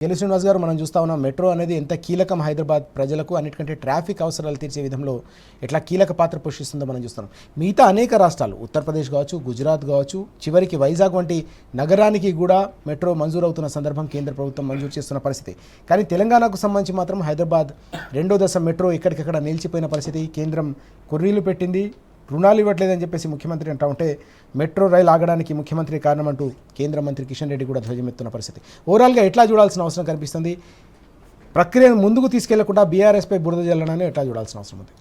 L Srinivas గారు, మనం చూస్తా ఉన్నాం మెట్రో అనేది ఎంత కీలకం హైదరాబాద్ ప్రజలకు, అన్నిటికంటే ట్రాఫిక్ అవసరాలు తీర్చే విధంలో ఎట్లా కీలక పాత్ర పోషిస్తుందో మనం చూస్తున్నాం. మిగతా అనేక రాష్ట్రాలు, ఉత్తరప్రదేశ్ కావచ్చు, గుజరాత్ కావచ్చు, చివరికి వైజాగ్ వంటి నగరానికి కూడా మెట్రో మంజూరు అవుతున్న సందర్భం కేంద్ర ప్రభుత్వం మంజూరు చేస్తున్న పరిస్థితి. కానీ తెలంగాణకు సంబంధించి మాత్రం హైదరాబాద్ రెండో దశ మెట్రో ఎక్కడికక్కడ నిలిచిపోయిన పరిస్థితి. కేంద్రం కొర్రీలు పెట్టింది, రుణాలు ఇవ్వట్లేదని చెప్పేసి ముఖ్యమంత్రి అంటూ ఉంటే మెట్రో రైలు ఆగడానికి ముఖ్యమంత్రి కారణం అంటూ కేంద్ర మంత్రి కిషన్ రెడ్డి కూడా ధ్వజమెత్తున్న పరిస్థితి. ఓవరాల్గా ఎట్లా చూడాల్సిన అవసరం కనిపిస్తుంది? ప్రక్రియను ముందుకు తీసుకెళ్లకుండా బీఆర్ఎస్పై బురద జల్లడాన్ని ఎట్లా చూడాల్సిన అవసరం ఉంది?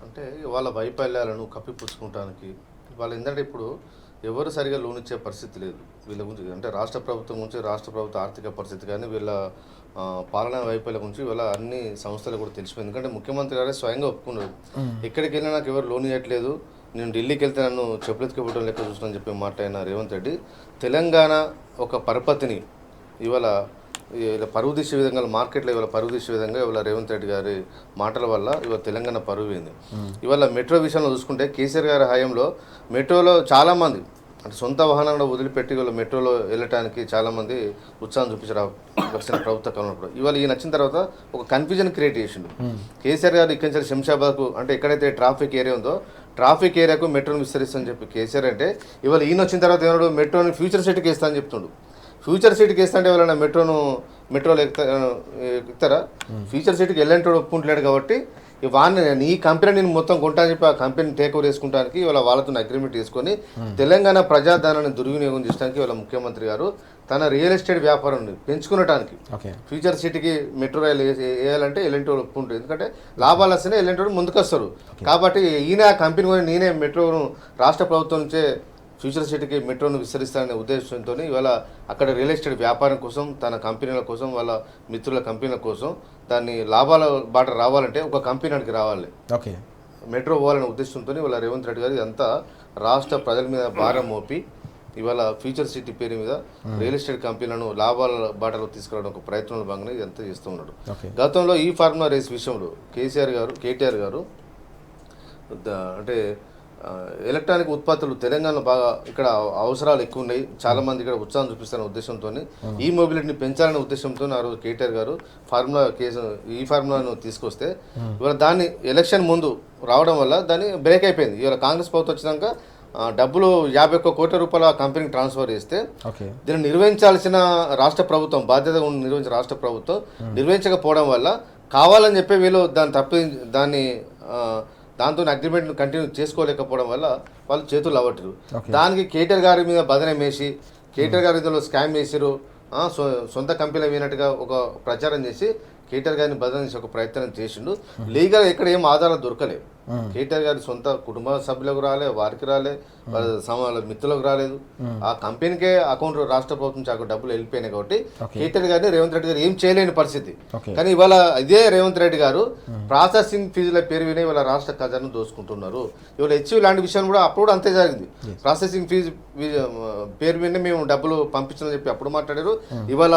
అంటే వాళ్ళ వైఫల్యాలను కప్పిపుచ్చుకోవడానికి వాళ్ళు ఏంటంటే ఇప్పుడు ఎవరు సరిగా లోన్ ఇచ్చే పరిస్థితి లేదు వీళ్ళ గురించి. అంటే రాష్ట్ర ప్రభుత్వం గురించి, రాష్ట్ర ప్రభుత్వ ఆర్థిక పరిస్థితి కానీ, వీళ్ళ పాలనా వైఫల్యం గురించి వీళ్ళ అన్ని సంస్థలు కూడా తెలిసిపోయింది. ఎందుకంటే ముఖ్యమంత్రి గారే స్వయంగా ఒప్పుకున్నారు, ఎక్కడికి వెళ్ళినా నాకు ఎవరు లోన్ ఇవ్వట్లేదు, నేను ఢిల్లీకి వెళ్తే నన్ను చెప్పులెత్తుకోవడం లెక్క చూస్తానని చెప్పి మాట్లాడిన రేవంత్ రెడ్డి తెలంగాణ ఒక పరపతిని ఇవాళ పరువు తీసే విధంగా, మార్కెట్లో ఇవాళ పరువు తీసే విధంగా ఇవాళ రేవంత్ రెడ్డి గారి మాటల వల్ల ఇవాళ తెలంగాణ పరువైంది. ఇవాళ మెట్రో విషయంలో చూసుకుంటే కేసీఆర్ గారి హయాంలో మెట్రోలో చాలామంది అంటే సొంత వాహనాలను వదిలిపెట్టి వీళ్ళు మెట్రోలో వెళ్ళటానికి చాలామంది ఉత్సాహం చూపించారు వచ్చిన ప్రభుత్వ కాలంలో. ఇవాళ ఈ నచ్చిన తర్వాత ఒక కన్ఫ్యూజన్ క్రియేట్ చేసిండు కేసీఆర్ గారు. ఇక్కడి నుంచి శంషాబాద్కు అంటే ఎక్కడైతే ట్రాఫిక్ ఏరియా ఉందో ట్రాఫిక్ ఏరియాకు మెట్రోని విస్తరిస్తుందని చెప్పి కేసీఆర్ అంటే ఇవాళ ఈయన వచ్చిన తర్వాత ఏమన్నాడు, మెట్రోని ఫ్యూచర్ సిటీకి వేస్తా అని చెప్తుండు. ఫ్యూచర్ సిటీకి వేస్తా అంటే ఎవరైనా మెట్రోలో ఎక్కుతారా? ఫ్యూచర్ సిటీకి వెళ్ళంటోడు ఒప్పుకుంటలేడు కాబట్టి వాడిని నీ కంపెనీ నేను మొత్తం కొంటా అని చెప్పి ఆ కంపెనీని టేక్ ఓవర్ చేసుకుంటానికి ఇవాళ వాళ్ళతో అగ్రిమెంట్ తీసుకొని తెలంగాణ ప్రజాధనాన్ని దుర్వినియోగం చేయడానికి ఇవాళ ముఖ్యమంత్రి గారు తన రియల్ ఎస్టేట్ వ్యాపారాన్ని పెంచుకునడానికి ఫ్యూచర్ సిటీకి మెట్రో రైలు వేయాలంటే ఎల్ఎన్టీ వాళ్ళు ఒప్పుకుంటారు. ఎందుకంటే లాభాలు వస్తేనే ఎల్ఎన్టీ వాళ్ళు ముందుకు వస్తారు. కాబట్టి ఈయన ఆ కంపెనీ కొని నేనే మెట్రోను రాష్ట్ర ప్రభుత్వం నుంచే ఫ్యూచర్ సిటీకి మెట్రోను విస్తరిస్తారనే ఉద్దేశంతో ఇవాళ అక్కడ రియల్ ఎస్టేట్ వ్యాపారం కోసం, తన కంపెనీల కోసం, వాళ్ళ మిత్రుల కంపెనీల కోసం దాన్ని లాభాల బాట రావాలంటే ఒక కంపెనీకి రావాలి, మెట్రో పోవాలనే ఉద్దేశంతో ఇవాళ రేవంత్ రెడ్డి గారు అంతా రాష్ట్ర ప్రజల మీద భారం మోపి ఇవాళ ఫ్యూచర్ సిటీ పేరు మీద రియల్ ఎస్టేట్ కంపెనీలను లాభాల బాటలో తీసుకురావడం ఒక ప్రయత్నంలో భాగంగా ఇదంతా చేస్తూ ఉన్నాడు. గతంలో ఈ ఫార్ములా రేస్ విషయంలో కేటీఆర్ గారు అంటే ఎలక్ట్రానిక్ ఉత్పత్తులు తెలంగాణలో బాగా ఇక్కడ అవసరాలు ఎక్కువ ఉన్నాయి, చాలామంది ఇక్కడ ఉత్సాహం చూపిస్తున్న ఉద్దేశంతో ఈ మొబిలిటీని పెంచాలనే ఉద్దేశంతో ఆ రోజు కేటీఆర్ గారు ఈ ఫార్ములాను తీసుకొస్తే ఇవాళ దాన్ని ఎలక్షన్ ముందు రావడం వల్ల దాన్ని బ్రేక్ అయిపోయింది. ఇవాళ కాంగ్రెస్ ప్రభుత్వం వచ్చినాక డబ్బులు 51 కోట్ల రూపాయల కంపెనీకి ట్రాన్స్ఫర్ చేస్తే దీన్ని నిర్వహించాల్సిన రాష్ట్ర ప్రభుత్వం, బాధ్యత నిర్వహించిన రాష్ట్ర ప్రభుత్వం నిర్వహించకపోవడం వల్ల కావాలని చెప్పి వీళ్ళు దాన్ని దాంతో అగ్రిమెంట్ కంటిన్యూ చేసుకోలేకపోవడం వల్ల వాళ్ళు చేతులు అవ్వట్రు. దానికి కేటీఆర్ గారి మీద బదనం వేసి కేటీఆర్ గారి ఇందులో స్కామ్ చేసిరు, సొంత కంపెనీలు అయినట్టుగా ఒక ప్రచారం చేసి కేటీఆర్ గారిని బదనం చేసి ఒక ప్రయత్నం చేసిండు. లీగల్ ఎక్కడ ఏం ఆధారాలు దొరకలేదు. కేటీఆర్ గారి సొంత కుటుంబ సభ్యులకు రాలే, వారికి రాలే, వాళ్ళ మిత్రులకు రాలేదు. ఆ కంపెనీకే అకౌంట్ రాష్ట్ర ప్రభుత్వం నుంచి డబ్బులు వెళ్ళిపోయినాయి కాబట్టి కేటీఆర్ గారిని రేవంత్ రెడ్డి గారు ఏం చేయలేని పరిస్థితి. కానీ ఇవాళ ఇదే రేవంత్ రెడ్డి గారు ప్రాసెసింగ్ ఫీజుల పేరు వినే ఇవాళ రాష్ట్ర ఖజాను దోసుకుంటున్నారు. ఇవాళ హెచ్యూ లాంటి విషయం కూడా అప్పుడు అంతే జరిగింది. ప్రాసెసింగ్ ఫీజు పేరు వినే మేము డబ్బులు పంపించాలని చెప్పి అప్పుడు మాట్లాడారు. ఇవాళ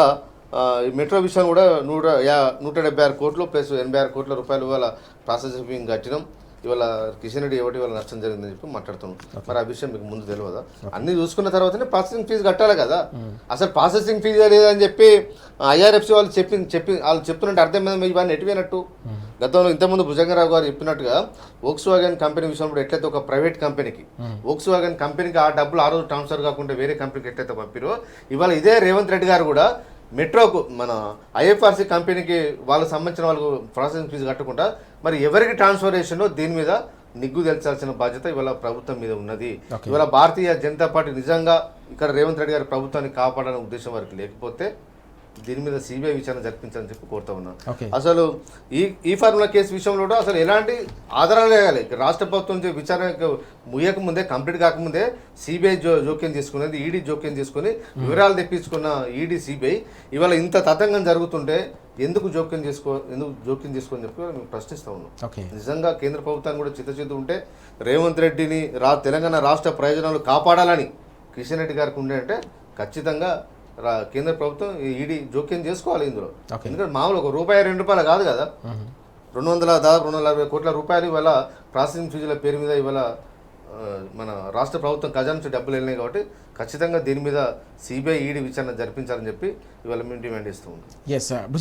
మెట్రో విషయం కూడా 176 కోట్లు ప్లస్ 86 కోట్ల రూపాయలు ఇవాళ ప్రాసెసింగ్ ఫీ కట్టినాం. ఇవాళ కిషన్ రెడ్డి ఒకటి ఇవాళ నష్టం జరిగిందని చెప్పి మాట్లాడుతున్నాం. మరి ఆ విషయం మీకు ముందు తెలియదా? అన్ని చూసుకున్న తర్వాతనే ప్రాసెసింగ్ ఫీజు కట్టాలి కదా. అసలు ప్రాసెసింగ్ ఫీజు లేదని చెప్పి ఐఆర్ఎఫ్సి వాళ్ళు వాళ్ళు చెప్తున్నట్టు అర్థమైంది ఇవన్నీ ఎటువైనట్టు. గతంలో ఇంతకుముందు భుజంగరావు గారు చెప్పినట్టుగా వోక్స్వాగన్ కంపెనీ విషయంలో ఎట్లయితే ఒక ప్రైవేట్ కంపెనీకి వోక్స్వాగన్ కంపెనీకి ఆ డబ్బులు ఆ రోజు ట్రాన్స్ఫర్ కాకుండా వేరే కంపెనీకి ఎట్లయితే పంపిరో ఇవాళ ఇదే రేవంత్ రెడ్డి గారు కూడా మెట్రోకు మన ఐఎఫ్ఆర్సీ కంపెనీకి వాళ్ళకి సంబంధించిన వాళ్ళకు ప్రాసెసింగ్ ఫీజు కట్టకుండా మరి ఎవరికి ట్రాన్స్ఫర్ చేసిందో దీని మీద నిగ్గు తెల్చాల్సిన బాధ్యత ఇవాళ ప్రభుత్వం మీద ఉన్నది. ఇవాళ భారతీయ జనతా పార్టీ నిజంగా ఇక్కడ రేవంత్ రెడ్డి గారి ప్రభుత్వాన్ని కాపాడాలనే ఉద్దేశం వారికి లేకపోతే దీని మీద సిబిఐ విచారణ జరిపించాలని చెప్పి కోరుతా ఉన్నాను. అసలు ఈ ఫార్ములా కేసు విషయంలో కూడా అసలు ఎలాంటి ఆధారాలు వేయాలి. రాష్ట్ర ప్రభుత్వం నుంచి విచారణ ముయ్యక ముందే, కంప్లీట్ కాకముందే సిబిఐ జోక్యం తీసుకునేది, ఈడీ జోక్యం తీసుకుని వివరాలు తెప్పించుకున్న ఈడీ సిబిఐ ఇవాళ ఇంత తతంగం జరుగుతుంటే ఎందుకు జోక్యం చేసుకొని చెప్పి మేము ప్రశ్నిస్తూ ఉన్నాం. నిజంగా కేంద్ర ప్రభుత్వాన్ని కూడా చిత్తశుద్ధి ఉంటే రేవంత్ రెడ్డిని తెలంగాణ రాష్ట్ర ప్రయోజనాలు కాపాడాలని కిషన్ రెడ్డి గారికి ఉండే అంటే ఖచ్చితంగా కేంద్ర ప్రభుత్వం ఈడీ జోక్యం చేసుకోవాలి ఇందులో. ఎందుకంటే మామూలు ఒక రూపాయి 2 రూపాయలు కాదు కదా, దాదాపు 240 కోట్ల రూపాయలు ఇవాళ ప్రాసెసింగ్ ఫీజుల పేరు మీద ఇవాళ మన రాష్ట్ర ప్రభుత్వం ఖజానా నుంచి డబ్బులు వెళ్ళినాయి కాబట్టి ఖచ్చితంగా దీని మీద సిబిఐ ఈడీ విచారణ జరిపించాలని చెప్పి ఇవాళ మేము డిమాండ్ చేస్తూ ఉన్నాం. ఎస్